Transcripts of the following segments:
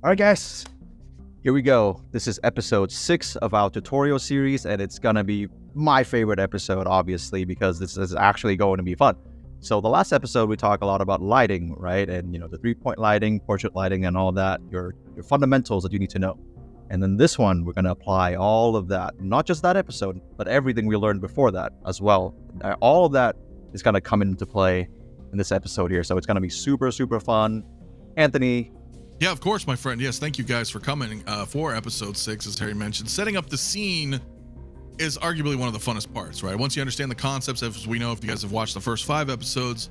All right, guys, here we go. This is episode 6 of our tutorial series, and it's gonna be my favorite episode, obviously, because this is actually going to be fun. So the last episode, we talked a lot about lighting, right? And, the 3-point lighting, portrait lighting, and all that, your fundamentals that you need to know. And then this one, we're gonna apply all of that, not just that episode, but everything we learned before that as well. All of that is gonna come into play in this episode here. So it's gonna be super, super fun. Anthony. Yeah, of course, my friend. Yes, thank you guys for coming for episode 6, as Harry mentioned. Setting up the scene is arguably one of the funnest parts, right? Once you understand the concepts, as we know, if you guys have watched the first 5 episodes,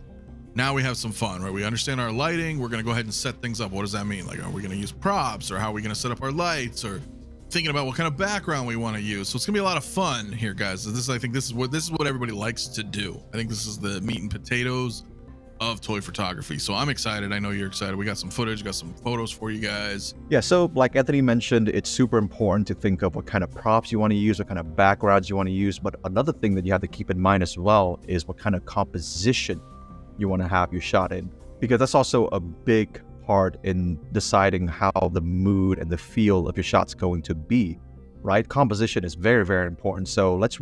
now we have some fun, right? We understand our lighting. We're going to go ahead and set things up. What does that mean? Like, are we going to use props, or how are we going to set up our lights, or thinking about what kind of background we want to use? So it's gonna be a lot of fun here, guys. I think this is what everybody likes to do. I think this is the meat and potatoes of toy photography. So I'm excited. I know you're excited. We got some footage, got some photos for you guys. Yeah, so like Anthony mentioned, it's super important to think of what kind of props you want to use, what kind of backgrounds you want to use. But another thing that you have to keep in mind as well is what kind of composition you want to have your shot in, because that's also a big part in deciding how the mood and the feel of your shot's going to be, right? Composition is very, very important. So let's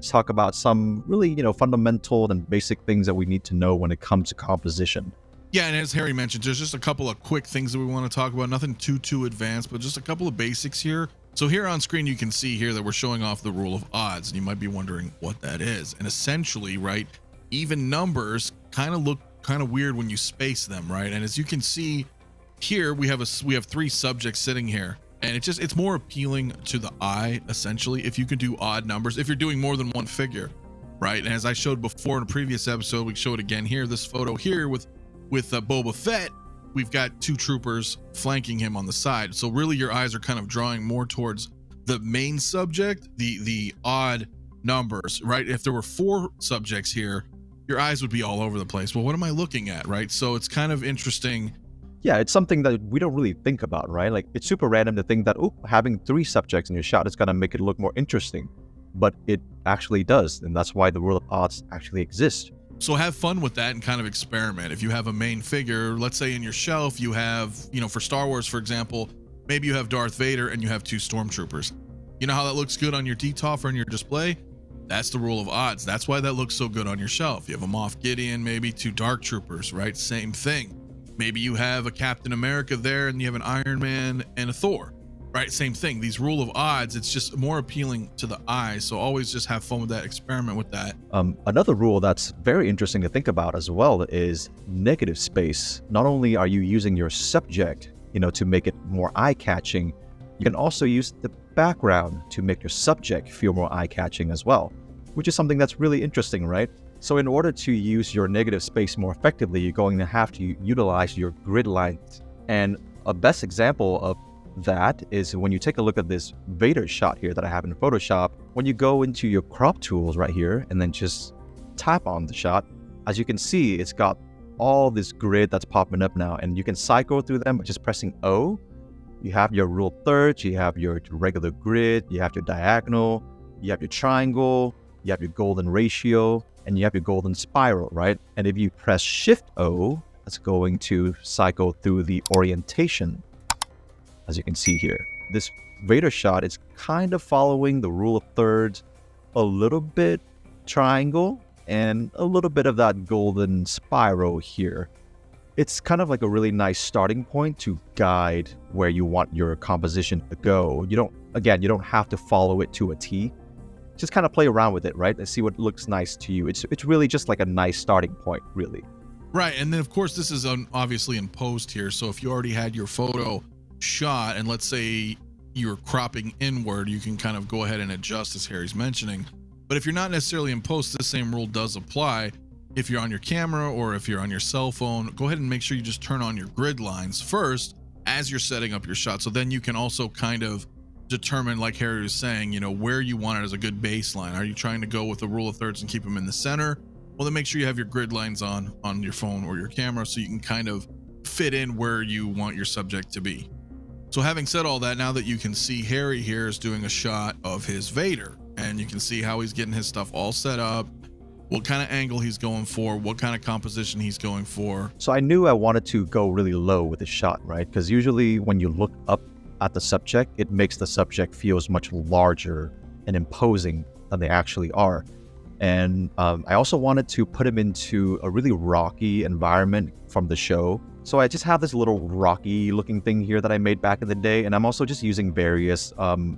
talk about some really, fundamental and basic things that we need to know when it comes to composition. Yeah, and as Harry mentioned, there's just a couple of quick things that we want to talk about. Nothing too advanced, but just a couple of basics here. So here on screen, you can see here that we're showing off the rule of odds, and you might be wondering what that is. And essentially, right, even numbers kind of look kind of weird when you space them, right? And as you can see here, we have 3 subjects sitting here. And it's more appealing to the eye, essentially, if you can do odd numbers, if you're doing more than one figure, right? And as I showed before in a previous episode, we show it again here, this photo here with Boba Fett, we've got 2 troopers flanking him on the side. So really your eyes are kind of drawing more towards the main subject, the odd numbers, right? If there were 4 subjects here, your eyes would be all over the place. Well, what am I looking at, right? So it's kind of interesting. Yeah, it's something that we don't really think about, right? Like, it's super random to think that, having 3 subjects in your shot is going to make it look more interesting. But it actually does, and that's why the rule of odds actually exists. So have fun with that and kind of experiment. If you have a main figure, let's say in your shelf, you have, for Star Wars, for example, maybe you have Darth Vader and you have 2 stormtroopers. You know how that looks good on your DTOF or in your display? That's the rule of odds. That's why that looks so good on your shelf. You have a Moff Gideon, maybe 2 Dark Troopers, right? Same thing. Maybe you have a Captain America there and you have an Iron Man and a Thor, right? Same thing. These rule of odds, it's just more appealing to the eye. So always just have fun with that, experiment with that. Another rule that's very interesting to think about as well is negative space. Not only are you using your subject, to make it more eye-catching, you can also use the background to make your subject feel more eye-catching as well, which is something that's really interesting, right? So in order to use your negative space more effectively, you're going to have to utilize your grid lines. And a best example of that is when you take a look at this Vader shot here that I have in Photoshop. When you go into your crop tools right here and then just tap on the shot, as you can see, it's got all this grid that's popping up now, and you can cycle through them by just pressing O. You have your rule of thirds, you have your regular grid, you have your diagonal, you have your triangle, you have your golden ratio, and you have your golden spiral, right? And if you press Shift O, that's going to cycle through the orientation, as you can see here. This Vader shot is kind of following the rule of thirds, a little bit triangle, and a little bit of that golden spiral here. It's kind of like a really nice starting point to guide where you want your composition to go. You don't have to follow it to a T. Just kind of play around with it, right? And see what looks nice to you. It's really just like a nice starting point, really. Right, and then of course this is obviously in post here. So if you already had your photo shot, and let's say you're cropping inward, you can kind of go ahead and adjust, as Harry's mentioning. But if you're not necessarily in post, the same rule does apply. If you're on your camera or if you're on your cell phone, go ahead and make sure you just turn on your grid lines first as you're setting up your shot. So then you can also kind of determine, like Harry was saying, where you want it as a good baseline. Are you trying to go with the rule of thirds and keep them in the center? Well, then make sure you have your grid lines on your phone or your camera so you can kind of fit in where you want your subject to be. So having said all that, now that you can see Harry here is doing a shot of his Vader, and you can see how he's getting his stuff all set up. what kind of angle he's going for, what kind of composition he's going for. So I knew I wanted to go really low with the shot, right? Because usually when you look up at the subject, it makes the subject feels much larger and imposing than they actually are. And I also wanted to put him into a really rocky environment from the show. So I just have this little rocky looking thing here that I made back in the day. And I'm also just using various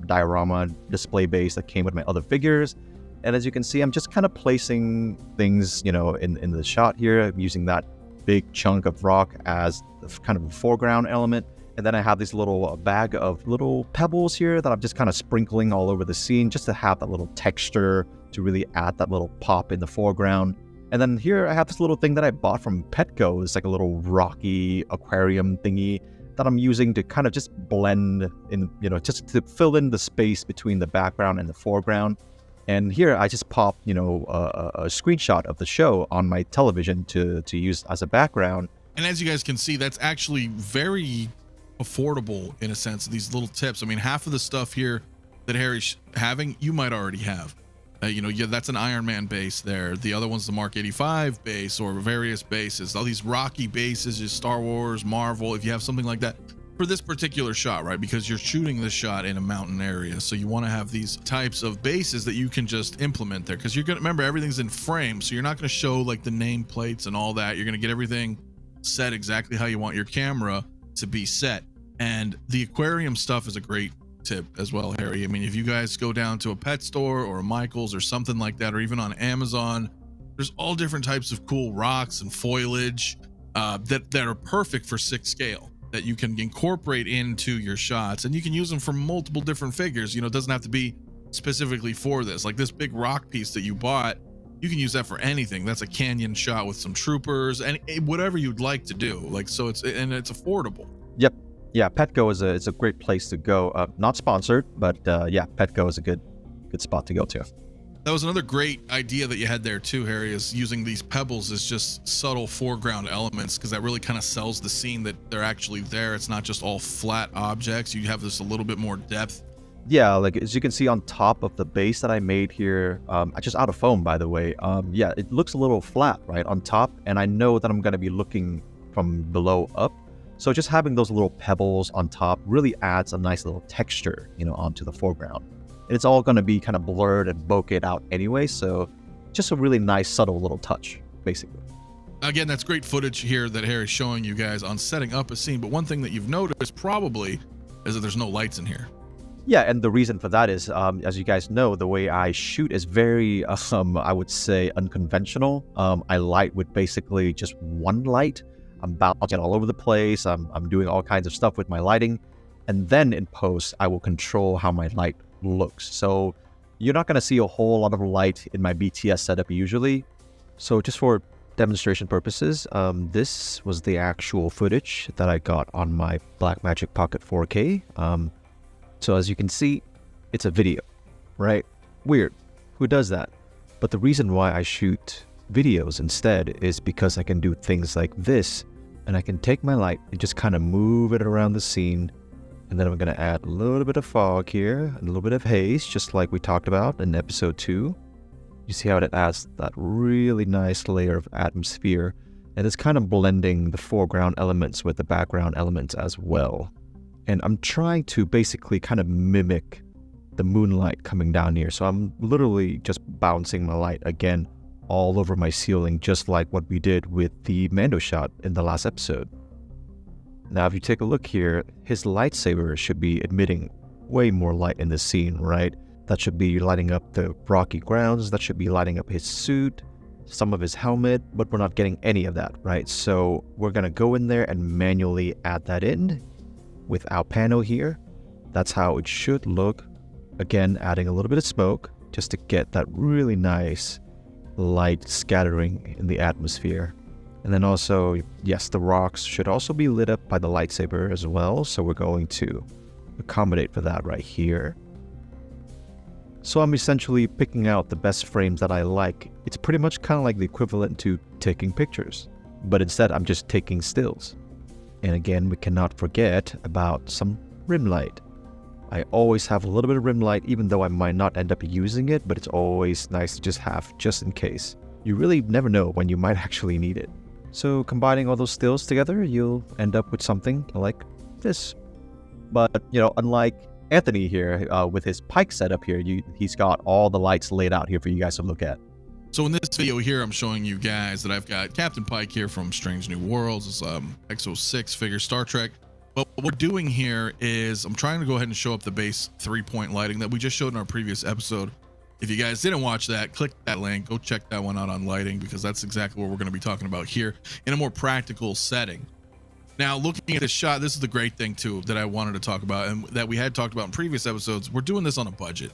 diorama display base that came with my other figures. And as you can see, I'm just kind of placing things, you know, in the shot here. I'm using that big chunk of rock as kind of a foreground element. And then I have this little bag of little pebbles here that I'm just kind of sprinkling all over the scene just to have that little texture to really add that little pop in the foreground. And then here I have this little thing that I bought from Petco. It's like a little rocky aquarium thingy that I'm using to kind of just blend in, you know, just to fill in the space between the background and the foreground. And here I just popped, you know, a screenshot of the show on my television to use as a background. And as you guys can see, that's actually very affordable in a sense. These little tips. I mean, half of the stuff here that Harry's having, you might already have. You know, yeah, that's an Iron Man base there. The other one's the Mark 85 base or various bases. All these rocky bases, just Star Wars, Marvel. If you have something like that for this particular shot, right? Because you're shooting this shot in a mountain area, so you want to have these types of bases that you can just implement there. Because you're gonna remember everything's in frame, so you're not going to show like the nameplates and all that. You're going to get everything set exactly how you want your camera to be set. And the aquarium stuff is a great tip as well, Harry. I mean, if you guys go down to a pet store or a Michael's or something like that, or even on Amazon, there's all different types of cool rocks and foliage that are perfect for 6 scale that you can incorporate into your shots, and you can use them for multiple different figures. You know, it doesn't have to be specifically for this. Like this big rock piece that you bought, you can use that for anything. That's a canyon shot with some troopers and whatever you'd like to do. Like, so it's affordable. Yep. Yeah, Petco is a great place to go. Not sponsored, but yeah, Petco is a good spot to go to. That was another great idea that you had there too, Harry, is using these pebbles as just subtle foreground elements, because that really kind of sells the scene that they're actually there. It's not just all flat objects. You have this a little bit more depth. Yeah, like as you can see on top of the base that I made here, just out of foam, by the way. Yeah, it looks a little flat, right, on top, and I know that I'm going to be looking from below up. So just having those little pebbles on top really adds a nice little texture, you know, onto the foreground. And it's all going to be kind of blurred and bokeh out anyway, so just a really nice, subtle little touch, basically. Again, that's great footage here that Harry's showing you guys on setting up a scene. But one thing that you've noticed probably is that there's no lights in here. Yeah, and the reason for that is, as you guys know, the way I shoot is very, I would say, unconventional. I light with basically just one light. I'm bouncing all over the place. I'm doing all kinds of stuff with my lighting. And then in post, I will control how my light looks. So you're not going to see a whole lot of light in my BTS setup usually. So just for demonstration purposes, this was the actual footage that I got on my Blackmagic Pocket 4K. So as you can see, it's a video, right? Weird. Who does that? But the reason why I shoot videos instead is because I can do things like this, and I can take my light and just kind of move it around the scene. And then I'm going to add a little bit of fog here, a little bit of haze, just like we talked about in episode 2. You see how it adds that really nice layer of atmosphere, and it's kind of blending the foreground elements with the background elements as well. And I'm trying to basically kind of mimic the moonlight coming down here. So I'm literally just bouncing my light again all over my ceiling, just like what we did with the Mando shot in the last episode. Now, if you take a look here, his lightsaber should be emitting way more light in this scene, right? That should be lighting up the rocky grounds, that should be lighting up his suit, some of his helmet, but we're not getting any of that, right? So we're gonna go in there and manually add that in with our panel here. That's how it should look. Again, adding a little bit of smoke just to get that really nice light scattering in the atmosphere. And then also, yes, the rocks should also be lit up by the lightsaber as well. So we're going to accommodate for that right here. So I'm essentially picking out the best frames that I like. It's pretty much kind of like the equivalent to taking pictures, but instead I'm just taking stills. And again, we cannot forget about some rim light. I always have a little bit of rim light, even though I might not end up using it, but it's always nice to just have, just in case. you really never know when you might actually need it. So combining all those stills together, you'll end up with something like this. But, unlike Anthony here, with his pike setup here, he's got all the lights laid out here for you guys to look at. So in this video here, I'm showing you guys that I've got Captain Pike here from Strange New Worlds. It's X06 figure Star Trek. But what we're doing here is I'm trying to go ahead and show up the base 3-point lighting that we just showed in our previous episode. If you guys didn't watch that, click that link, go check that one out on lighting, because that's exactly what we're going to be talking about here in a more practical setting. Now, looking at this shot, this is the great thing too that I wanted to talk about, and that we had talked about in previous episodes. We're doing this on a budget.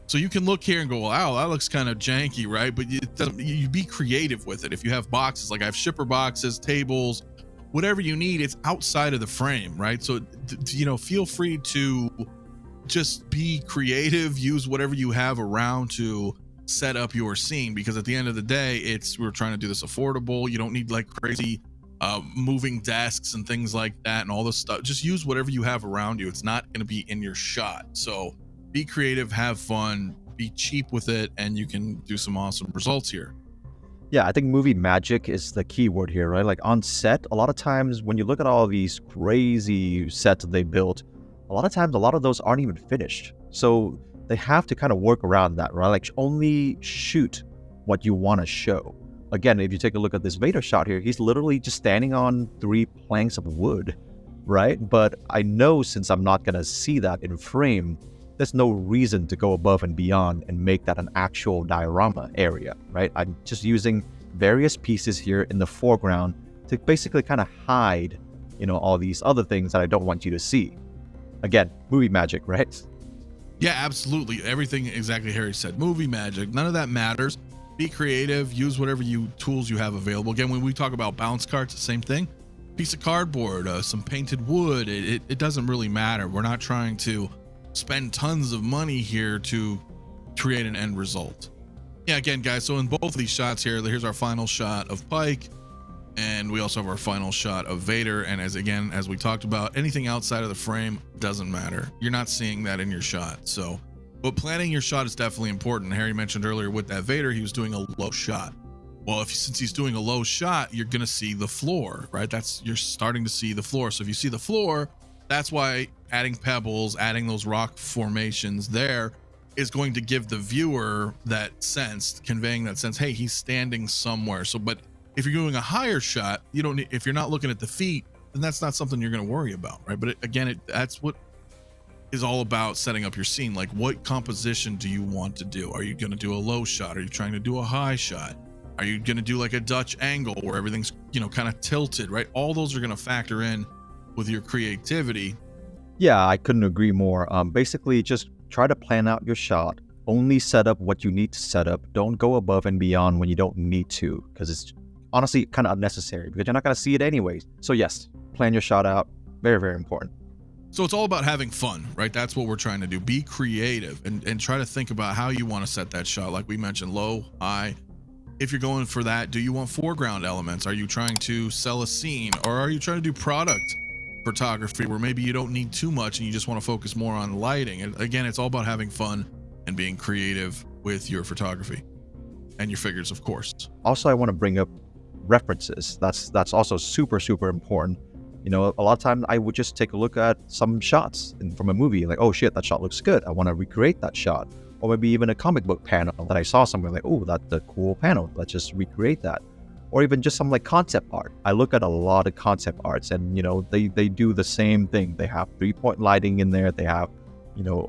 So you can look here and go, wow, that looks kind of janky, right? But you be creative with it. If you have boxes, like I have shipper boxes, tables, whatever you need, it's outside of the frame, right? So, feel free to just be creative, use whatever you have around to set up your scene, because at the end of the day, we're trying to do this affordable. You don't need like crazy moving desks and things like that and all this stuff. Just use whatever you have around you. It's not going to be in your shot. So be creative, have fun, be cheap with it, and you can do some awesome results here. Yeah, I think movie magic is the key word here, right? Like on set, a lot of times when you look at all these crazy sets that they built, a lot of times, a lot of those aren't even finished. So they have to kind of work around that, right? Like only shoot what you want to show. Again, if you take a look at this Vader shot here, he's literally just standing on 3 planks of wood, right? But I know since I'm not going to see that in frame, there's no reason to go above and beyond and make that an actual diorama area, right? I'm just using various pieces here in the foreground to basically kind of hide, all these other things that I don't want you to see. Again, movie magic, right? Yeah, absolutely. Everything exactly Harry said. Movie magic. None of that matters. Be creative. Use whatever tools you have available. Again, when we talk about bounce carts, the same thing. Piece of cardboard, some painted wood. It doesn't really matter. We're not trying to spend tons of money here to create an end result. Yeah, again, guys, so in both of these shots here, here's our final shot of Pike, and we also have our final shot of Vader. And as we talked about, anything outside of the frame doesn't matter. You're not seeing that in your shot. So, but planning your shot is definitely important. Harry mentioned earlier with that Vader, he was doing a low shot. Well, since he's doing a low shot, you're going to see the floor, right? You're starting to see the floor. So if you see the floor, that's why adding pebbles, adding those rock formations there is going to give the viewer that sense, conveying that sense, hey, he's standing somewhere. So, but if you're doing a higher shot, if you're not looking at the feet, then that's not something you're going to worry about, right? But that's what is all about setting up your scene. Like, what composition do you want to do? Are you going to do a low shot? Are you trying to do a high shot? Are you going to do like a Dutch angle where everything's, kind of tilted, right? All those are going to factor in with your creativity. Yeah, I couldn't agree more. Basically, just try to plan out your shot. Only set up what you need to set up. Don't go above and beyond when you don't need to, because it's honestly kind of unnecessary because you're not going to see it anyways. So yes, plan your shot out. Very, very important. So it's all about having fun, right? That's what we're trying to do. Be creative and try to think about how you want to set that shot. Like we mentioned, low, high. If you're going for that, do you want foreground elements? Are you trying to sell a scene, or are you trying to do product photography where maybe you don't need too much and you just want to focus more on lighting? And again, it's all about having fun and being creative with your photography and your figures, of course. Also, I want to bring up references. That's also super, super important. A lot of times I would just take a look at some shots from a movie, like, oh shit, that shot looks good. I want to recreate that shot. Or maybe even a comic book panel that I saw somewhere, like, oh, that's a cool panel. Let's just recreate that. Or even just some like concept art. I look at a lot of concept arts, and they do the same thing. They have 3-point lighting in there. They have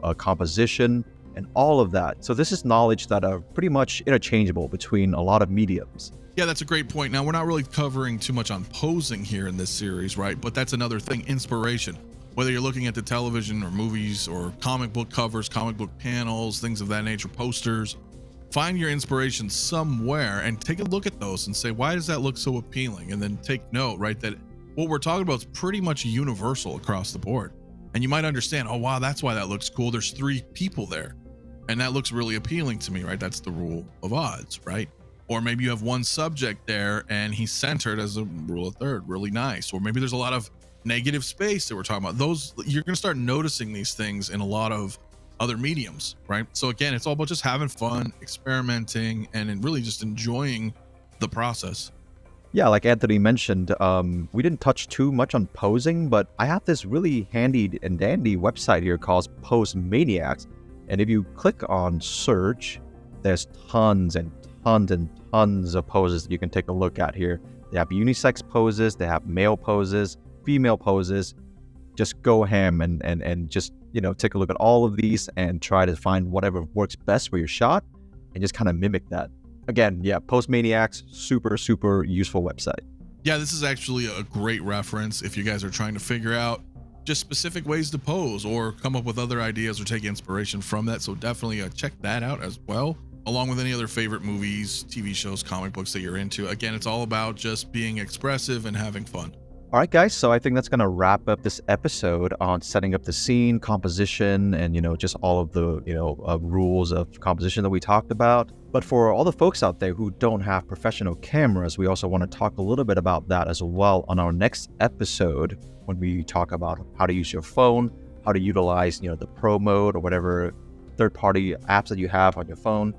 a composition and all of that. So this is knowledge that are pretty much interchangeable between a lot of mediums. Yeah, that's a great point. Now, we're not really covering too much on posing here in this series, right? But that's another thing, inspiration. Whether you're looking at the television or movies or comic book covers, comic book panels, things of that nature, posters, find your inspiration somewhere and take a look at those and say, why does that look so appealing? And then take note, right, that what we're talking about is pretty much universal across the board. And you might understand, oh, wow, that's why that looks cool. There's 3 people there. And that looks really appealing to me, right? That's the rule of odds, right? Or maybe you have one subject there and he's centered as a rule of third, really nice. Or maybe there's a lot of negative space that we're talking about. Those, you're going to start noticing these things in a lot of other mediums, right? So again, it's all about just having fun, experimenting, and really just enjoying the process. Yeah, like Anthony mentioned, we didn't touch too much on posing, but I have this really handy and dandy website here called Pose Maniacs. And if you click on search, there's tons and tons and tons of poses that you can take a look at here. They have unisex poses, they have male poses, female poses. Just go ham and just, take a look at all of these and try to find whatever works best for your shot and just kind of mimic that. Again, yeah, Pose Maniacs, super, super useful website. Yeah, this is actually a great reference if you guys are trying to figure out just specific ways to pose or come up with other ideas or take inspiration from that. So definitely check that out as well, along with any other favorite movies, TV shows, comic books that you're into. Again, it's all about just being expressive and having fun. All right, guys, so I think that's going to wrap up this episode on setting up the scene, composition, and, just all of the, rules of composition that we talked about. But for all the folks out there who don't have professional cameras, we also want to talk a little bit about that as well on our next episode when we talk about how to use your phone, how to utilize, the pro mode or whatever third-party apps that you have on your phone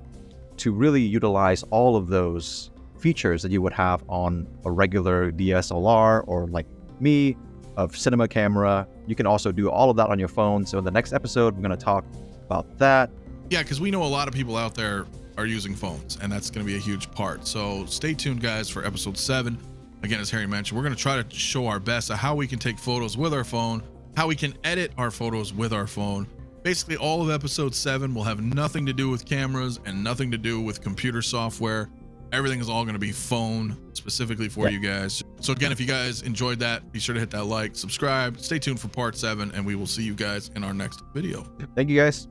to really utilize all of those features that you would have on a regular DSLR or like me, a cinema camera. You can also do all of that on your phone. So in the next episode, we're going to talk about that. Yeah, because we know a lot of people out there are using phones, and that's going to be a huge part. So stay tuned, guys, for episode 7. Again, as Harry mentioned, we're going to try to show our best at how we can take photos with our phone, how we can edit our photos with our phone. Basically, all of episode 7 will have nothing to do with cameras and nothing to do with computer software. Everything is all going to be phone specifically for you guys. So again, if you guys enjoyed that, be sure to hit that like, subscribe, stay tuned for part 7, and we will see you guys in our next video. Thank you, guys.